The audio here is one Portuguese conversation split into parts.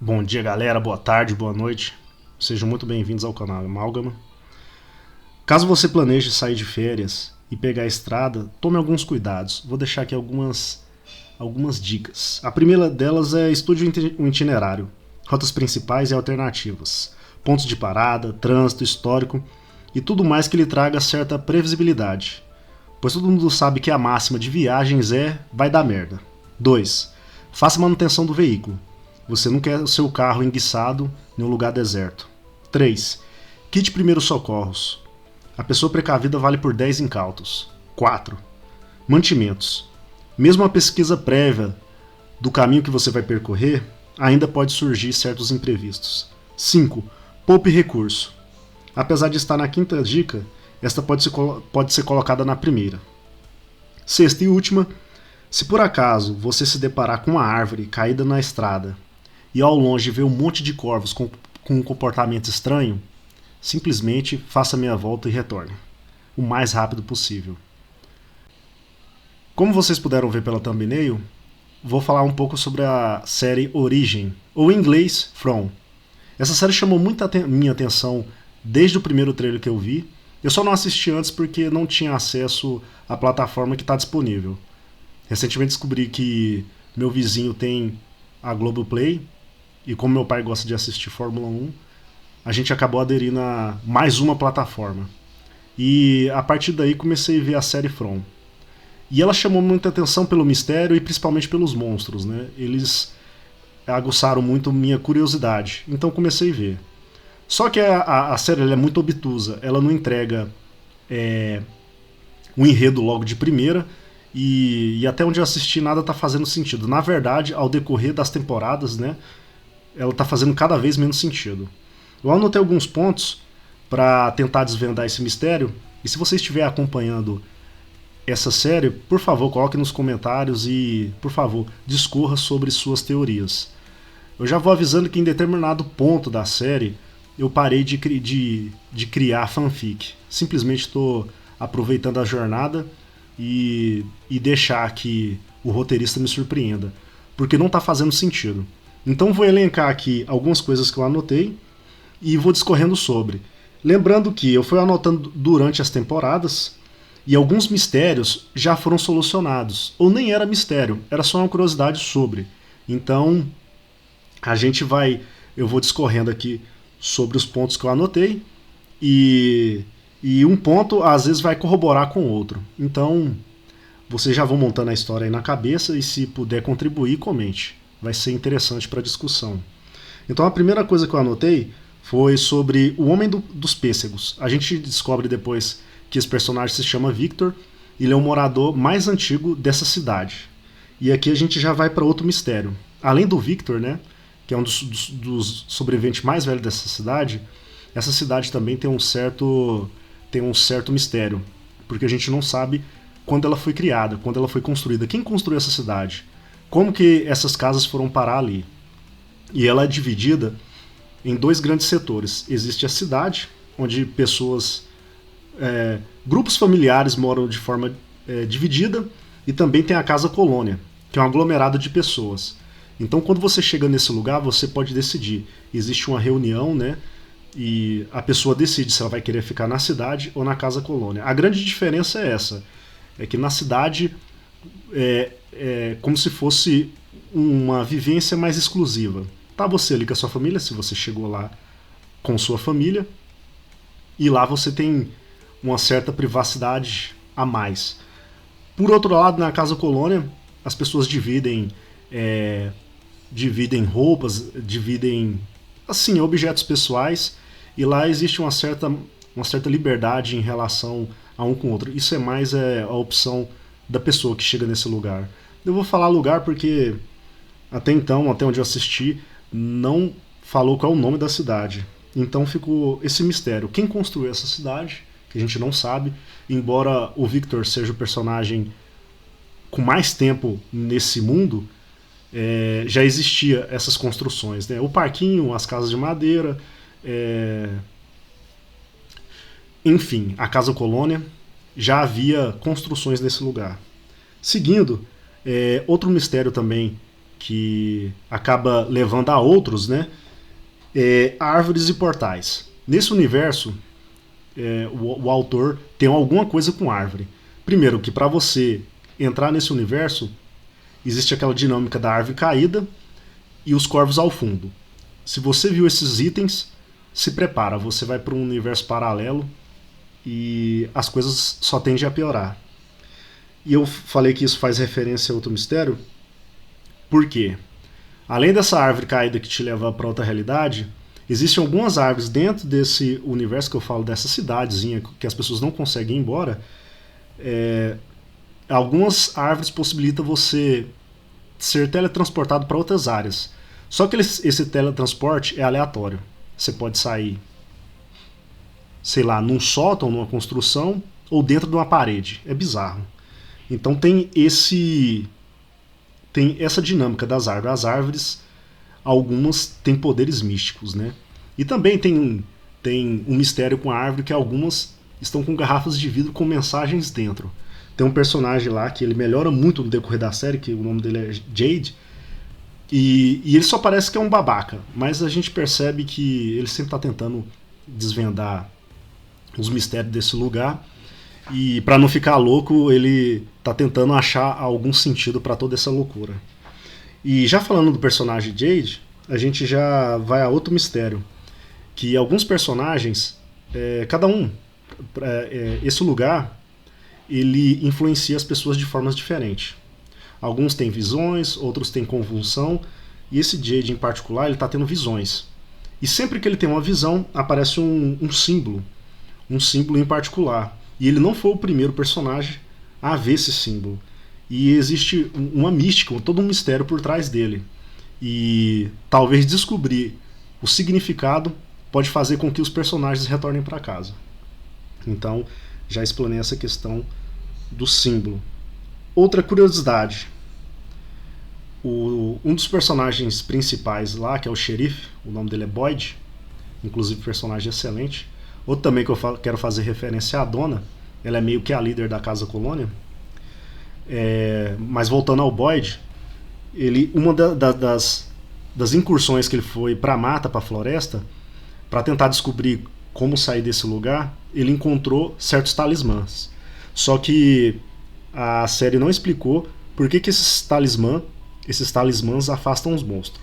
Bom dia, galera, boa tarde, boa noite. Sejam muito bem-vindos ao canal Amálgama. Caso você planeje sair de férias e pegar a estrada, tome alguns cuidados. Vou deixar aqui algumas dicas. A primeira delas é estude o itinerário, rotas principais e alternativas, pontos de parada, trânsito, histórico e tudo mais que lhe traga certa previsibilidade. Pois todo mundo sabe que a máxima de viagens é vai dar merda. 2. Faça manutenção do veículo. Você não quer o seu carro enguiçado em um lugar deserto. 3. Kit primeiros socorros. A pessoa precavida vale por 10 incautos. 4. Mantimentos. Mesmo a pesquisa prévia do caminho que você vai percorrer, ainda pode surgir certos imprevistos. 5. Poupe recurso. Apesar de estar na quinta dica, esta pode ser colocada na primeira. Sexta e última, se por acaso você se deparar com uma árvore caída na estrada e ao longe ver um monte de corvos com um comportamento estranho, simplesmente faça meia volta e retorne, o mais rápido possível. Como vocês puderam ver pela thumbnail, vou falar um pouco sobre a série Origem, ou em inglês, From. Essa série chamou muito minha atenção desde o primeiro trailer que eu vi. Eu só não assisti antes porque não tinha acesso à plataforma que está disponível. Recentemente descobri que meu vizinho tem a Globoplay, e como meu pai gosta de assistir Fórmula 1, a gente acabou aderindo a mais uma plataforma. E a partir daí comecei a ver a série From. E ela chamou muita atenção pelo mistério e principalmente pelos monstros, né? Eles aguçaram muito minha curiosidade, então comecei a ver. Só que a série ela é muito obtusa, ela não entrega um enredo logo de primeira, e até onde eu assisti nada tá fazendo sentido. Na verdade, ao decorrer das temporadas, né, ela tá fazendo cada vez menos sentido. Eu anotei alguns pontos para tentar desvendar esse mistério, e se você estiver acompanhando essa série, por favor, coloque nos comentários e, por favor, discorra sobre suas teorias. Eu já vou avisando que em determinado ponto da série eu parei de criar fanfic. Simplesmente estou aproveitando a jornada e deixar que o roteirista me surpreenda, porque não está fazendo sentido. Então vou elencar aqui algumas coisas que eu anotei e vou discorrendo sobre. Lembrando que eu fui anotando durante as temporadas e alguns mistérios já foram solucionados, ou nem era mistério, era só uma curiosidade sobre. Então eu vou discorrendo aqui sobre os pontos que eu anotei e um ponto às vezes vai corroborar com o outro. Então vocês já vão montando a história aí na cabeça e se puder contribuir, comente. Vai ser interessante para a discussão. Então a primeira coisa que eu anotei foi sobre o Homem dos Pêssegos. A gente descobre depois que esse personagem se chama Victor, ele é o morador mais antigo dessa cidade. E aqui a gente já vai para outro mistério. Além do Victor, né, que é um dos sobreviventes mais velhos dessa cidade, essa cidade também tem um certo mistério, porque a gente não sabe quando ela foi criada, quando ela foi construída, quem construiu essa cidade, como que essas casas foram parar ali. E ela é dividida em dois grandes setores. Existe a cidade, onde grupos familiares moram de forma dividida, e também tem a casa colônia, que é um aglomerado de pessoas. Então quando você chega nesse lugar, você pode decidir. Existe uma reunião, né? E a pessoa decide se ela vai querer ficar na cidade ou na casa colônia. A grande diferença é essa, é que na cidade é como se fosse uma vivência mais exclusiva. Tá você ali com a sua família, se você chegou lá com sua família, e lá você tem uma certa privacidade a mais. Por outro lado, na casa colônia, as pessoas dividem roupas, dividem assim, objetos pessoais, e lá existe uma certa liberdade em relação a um com o outro. Isso é mais a opção da pessoa que chega nesse lugar. Eu vou falar lugar porque até então, até onde eu assisti, não falou qual é o nome da cidade. Então ficou esse mistério. Quem construiu essa cidade, que a gente não sabe, embora o Victor seja o personagem com mais tempo nesse mundo, já existia essas construções, né? O parquinho, as casas de madeira, enfim, a casa colônia, já havia construções nesse lugar. Seguindo, outro mistério também que acaba levando a outros, né? Árvores e portais. Nesse universo, o autor tem alguma coisa com árvore. Primeiro, que para você entrar nesse universo, existe aquela dinâmica da árvore caída e os corvos ao fundo. Se você viu esses itens, se prepara, você vai para um universo paralelo e as coisas só tendem a piorar. E eu falei que isso faz referência a outro mistério, porque além dessa árvore caída que te leva para outra realidade, existem algumas árvores dentro desse universo que eu falo, dessa cidadezinha que as pessoas não conseguem ir embora. Algumas árvores possibilitam você ser teletransportado para outras áreas. Só que esse teletransporte é aleatório. Você pode sair, sei lá, num sótão, numa construção, ou dentro de uma parede. É bizarro. Então tem essa dinâmica das árvores. As árvores, algumas têm poderes místicos, né? E também tem um mistério com a árvore, que algumas estão com garrafas de vidro com mensagens dentro. Tem um personagem lá que ele melhora muito no decorrer da série, que o nome dele é Jade, e ele só parece que é um babaca, mas a gente percebe que ele sempre está tentando desvendar os mistérios desse lugar, e para não ficar louco, ele está tentando achar algum sentido para toda essa loucura. E já falando do personagem Jade, a gente já vai a outro mistério, que alguns personagens, cada um, esse lugar, ele influencia as pessoas de formas diferentes. Alguns têm visões, outros têm convulsão, e esse Jade em particular, ele está tendo visões. E sempre que ele tem uma visão, aparece um símbolo em particular. E ele não foi o primeiro personagem a ver esse símbolo. E existe uma mística, todo um mistério por trás dele. E talvez descobrir o significado pode fazer com que os personagens retornem para casa. Então, já explanei essa questão do símbolo. Outra curiosidade, um dos personagens principais lá, que é o xerife, o nome dele é Boyd, inclusive personagem excelente. Outro também que eu quero fazer referência é a Donna, ela é meio que a líder da Casa Colônia. Mas voltando ao Boyd, uma das incursões que ele foi para a mata, para a floresta, para tentar descobrir como sair desse lugar, ele encontrou certos talismãs. Só que a série não explicou por que esses talismãs afastam os monstros.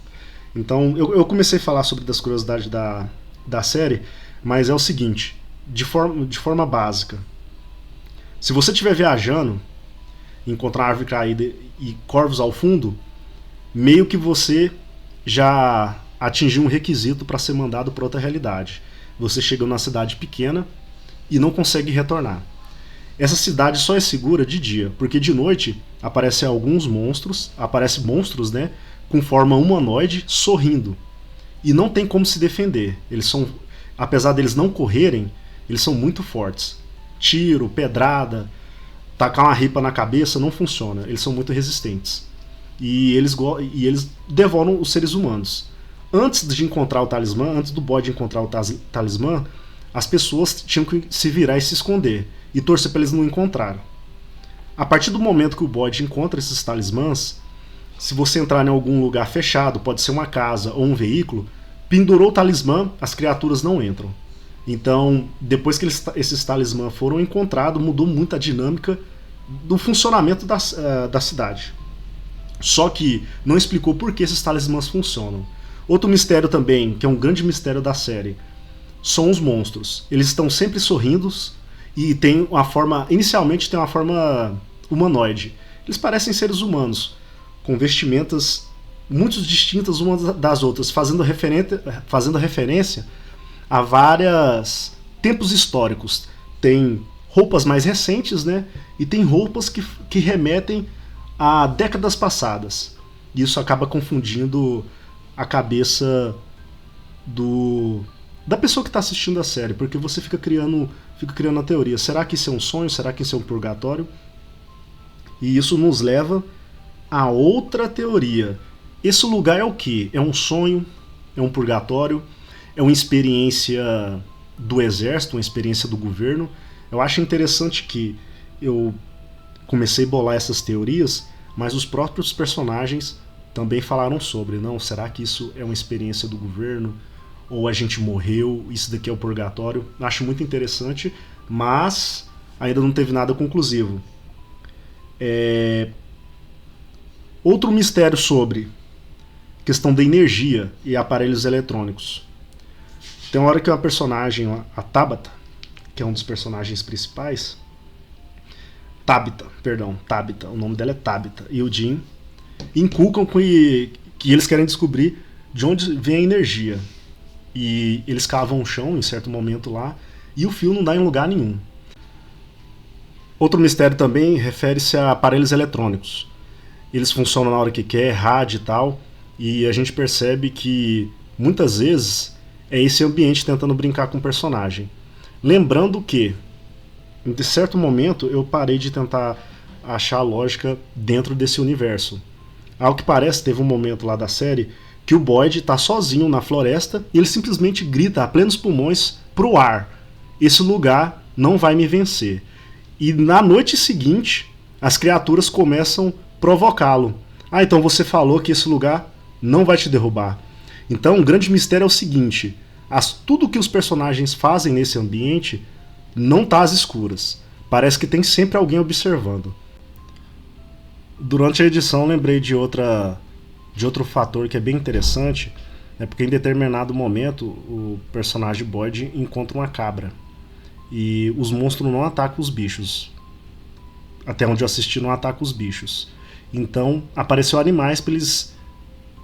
Então eu comecei a falar sobre das curiosidades da série, mas é o seguinte, de forma básica. Se você estiver viajando, encontrar árvore caída e corvos ao fundo, meio que você já atingiu um requisito para ser mandado para outra realidade. Você chega numa cidade pequena e não consegue retornar. Essa cidade só é segura de dia, porque de noite aparecem monstros, né, com forma humanoide, sorrindo. E não tem como se defender. Apesar deles não correrem, eles são muito fortes. Tiro, pedrada, tacar uma ripa na cabeça não funciona. Eles são muito resistentes. E eles devoram os seres humanos. Antes de encontrar o talismã, antes do Boyd encontrar o talismã, as pessoas tinham que se virar e se esconder e torcer para eles não encontrarem. A partir do momento que o Boyd encontra esses talismãs, se você entrar em algum lugar fechado, pode ser uma casa ou um veículo, pendurou o talismã, as criaturas não entram. Então, depois que esses talismãs foram encontrados, mudou muito a dinâmica do funcionamento da cidade. Só que não explicou por que esses talismãs funcionam. Outro mistério também, que é um grande mistério da série, são os monstros. Eles estão sempre sorrindo e inicialmente tem uma forma humanoide. Eles parecem seres humanos, com vestimentas muito distintas umas das outras, fazendo referência a vários tempos históricos. Tem roupas mais recentes, né? E tem roupas que remetem a décadas passadas. Isso acaba confundindo a cabeça da pessoa que está assistindo a série, porque você fica criando a teoria. Será que isso é um sonho? Será que isso é um purgatório? E isso nos leva a outra teoria. Esse lugar é o quê? É um sonho? É um purgatório? É uma experiência do exército? Uma experiência do governo? Eu acho interessante que eu comecei a bolar essas teorias, mas os próprios personagens também falaram sobre, não, será que isso é uma experiência do governo? Ou a gente morreu, isso daqui é o purgatório? Acho muito interessante, mas ainda não teve nada conclusivo. Outro mistério sobre questão da energia e aparelhos eletrônicos. Tem uma hora que uma personagem, a Tabata, que é um dos personagens principais, Tabitha, o nome dela é Tabitha, e o Jim inculcam que eles querem descobrir de onde vem a energia. E eles cavam o chão em certo momento lá, e o fio não dá em lugar nenhum. Outro mistério também refere-se a aparelhos eletrônicos. Eles funcionam na hora que quer, rádio e tal, e a gente percebe que muitas vezes é esse ambiente tentando brincar com o personagem. Lembrando que, em certo momento, eu parei de tentar achar a lógica dentro desse universo. Ao que parece, teve um momento lá da série que o Boyd está sozinho na floresta e ele simplesmente grita a plenos pulmões pro ar: esse lugar não vai me vencer. E na noite seguinte, as criaturas começam a provocá-lo. Ah, então você falou que esse lugar não vai te derrubar. Então, o grande mistério é o seguinte: tudo que os personagens fazem nesse ambiente não está às escuras. Parece que tem sempre alguém observando. Durante a edição, lembrei de outro fator que é bem interessante, porque em determinado momento o personagem Boyd encontra uma cabra. E os monstros não atacam os bichos. Até onde eu assisti, não atacam os bichos. Então, apareceu animais para eles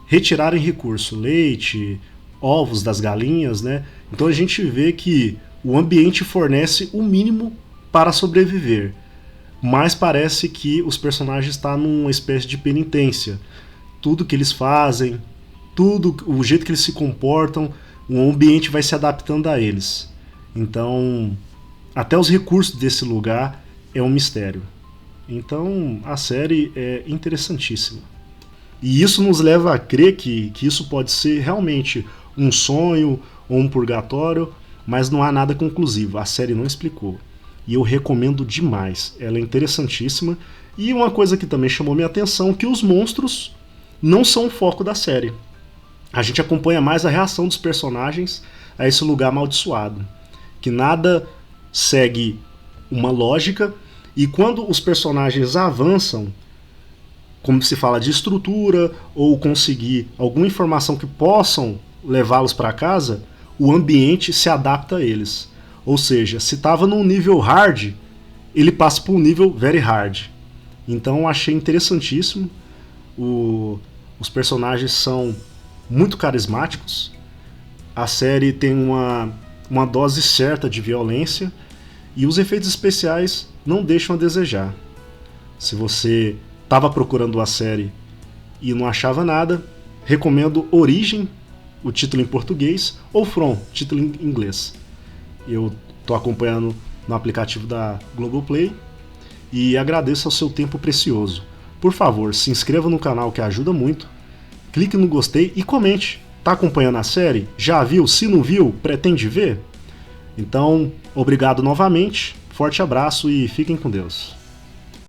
retirarem recurso, leite, ovos das galinhas, né? Então a gente vê que o ambiente fornece o mínimo para sobreviver. Mas parece que os personagens estão numa espécie de penitência. Tudo que eles fazem, o jeito que eles se comportam, o ambiente vai se adaptando a eles. Então, até os recursos desse lugar é um mistério. Então, a série é interessantíssima. E isso nos leva a crer que isso pode ser realmente um sonho ou um purgatório, mas não há nada conclusivo. A série não explicou. E eu recomendo demais. Ela é interessantíssima. E uma coisa que também chamou minha atenção, que os monstros não são o foco da série. A gente acompanha mais a reação dos personagens a esse lugar amaldiçoado. Que nada segue uma lógica, e quando os personagens avançam, como se fala de estrutura, ou conseguir alguma informação que possam levá-los para casa, o ambiente se adapta a eles. Ou seja, se estava num nível hard, ele passa para um nível very hard. Então eu achei interessantíssimo. Os personagens são muito carismáticos. A série tem uma dose certa de violência, e os efeitos especiais não deixam a desejar. Se você estava procurando a série e não achava nada, recomendo Origem, o título em português, ou From, título em inglês. Eu estou acompanhando no aplicativo da Globoplay e agradeço ao seu tempo precioso. Por favor, se inscreva no canal, que ajuda muito, clique no gostei e comente. Está acompanhando a série? Já viu? Se não viu, pretende ver? Então, obrigado novamente, forte abraço e fiquem com Deus.